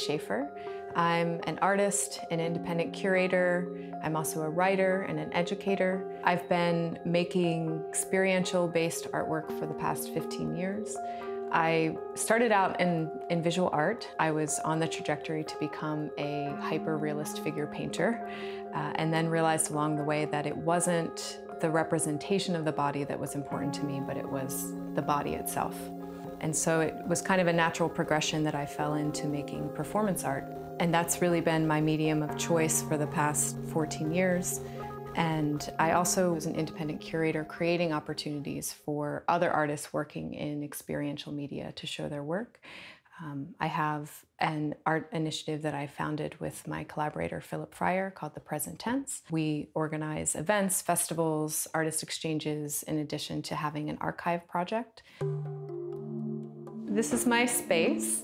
Schaefer. I'm an artist, an independent curator. I'm also a writer and an educator. I've been making experiential-based artwork for the past 15 years. I started out in visual art. I was on the trajectory to become a hyper-realist figure painter, and then realized along the way that it wasn't the representation of the body that was important to me, but it was the body itself. And so it was kind of a natural progression that I fell into making performance art. And that's really been my medium of choice for the past 14 years. And I also was an independent curator, creating opportunities for other artists working in experiential media to show their work. I have an art initiative that I founded with my collaborator, Philip Fryer, called The Present Tense. We organize events, festivals, artist exchanges, in addition to having an archive project. This is my space.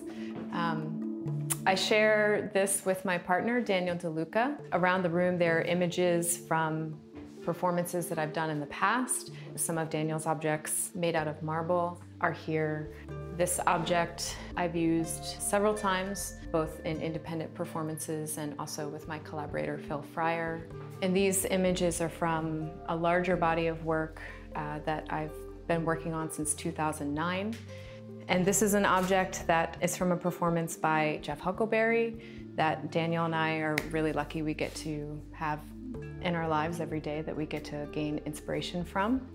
I share this with my partner, Daniel DeLuca. Around the room, there are images from performances that I've done in the past. Some of Daniel's objects made out of marble are here. This object I've used several times, both in independent performances and also with my collaborator, Phil Fryer. And these images are from a larger body of work that I've been working on since 2009. And this is an object that is from a performance by Jeff Huckleberry that Daniel and I are really lucky we get to have in our lives every day, that we get to gain inspiration from.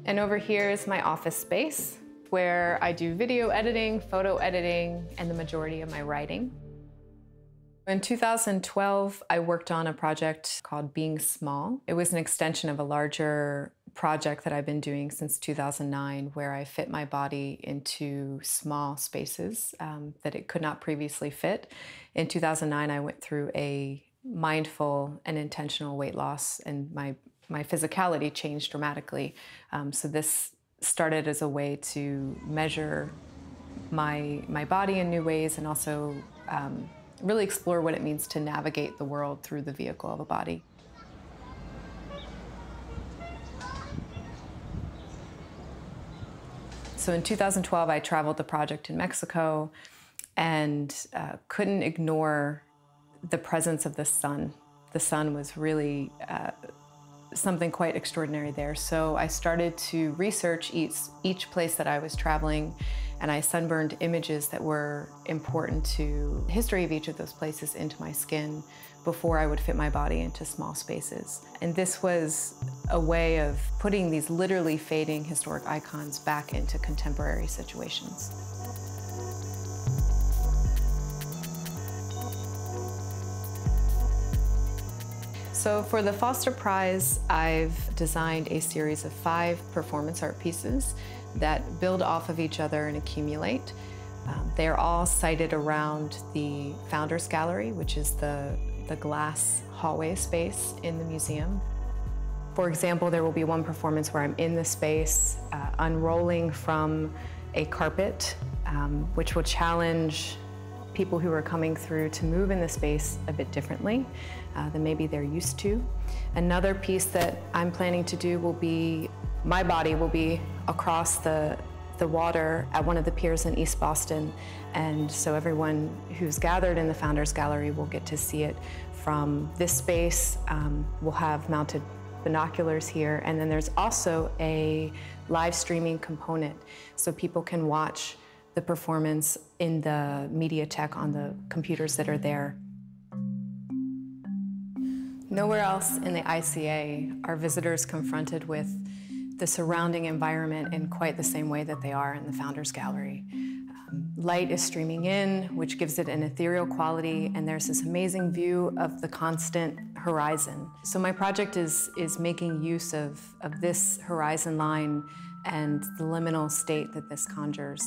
And over here is my office space, where I do video editing, photo editing, and the majority of my writing. In 2012, I worked on a project called Being Small. It was an extension of a larger project that I've been doing since 2009, where I fit my body into small spaces that it could not previously fit. In 2009, I went through a mindful and intentional weight loss, and my physicality changed dramatically. So this started as a way to measure my body in new ways, and also really explore what it means to navigate the world through the vehicle of a body. So in 2012, I traveled the project in Mexico and couldn't ignore the presence of the sun. The sun was really something quite extraordinary there. So I started to research each place that I was traveling, and I sunburned images that were important to the history of each of those places into my skin before I would fit my body into small spaces. And this was a way of putting these literally fading historic icons back into contemporary situations. So for the Foster Prize, I've designed a series of 5 performance art pieces that build off of each other and accumulate. They're all sited around the Founders Gallery, which is the glass hallway space in the museum. For example, there will be one performance where I'm in the space, unrolling from a carpet, which will challenge people who are coming through to move in the space a bit differently than maybe they're used to. Another piece that I'm planning to do will be, my body will be across the water at one of the piers in East Boston. And so everyone who's gathered in the Founders Gallery will get to see it from this space. We'll have mounted binoculars here. And then there's also a live streaming component, so people can watch the performance in the MediaTek on the computers that are there. Nowhere else in the ICA are visitors confronted with the surrounding environment in quite the same way that they are in the Founders Gallery. Light is streaming in, which gives it an ethereal quality, and there's this amazing view of the constant horizon. So my project is making use of this horizon line and the liminal state that this conjures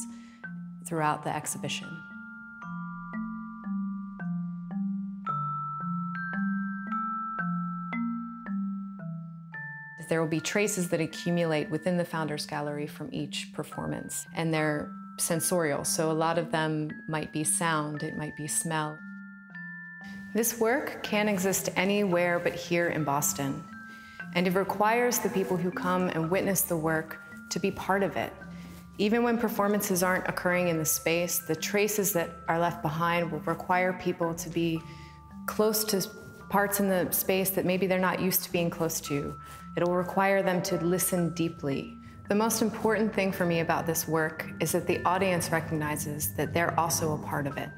throughout the exhibition. There will be traces that accumulate within the Founders Gallery from each performance, and they're sensorial, so a lot of them might be sound, it might be smell. This work can't exist anywhere but here in Boston, and it requires the people who come and witness the work to be part of it. Even when performances aren't occurring in the space, the traces that are left behind will require people to be close to parts in the space that maybe they're not used to being close to. It'll require them to listen deeply. The most important thing for me about this work is that the audience recognizes that they're also a part of it.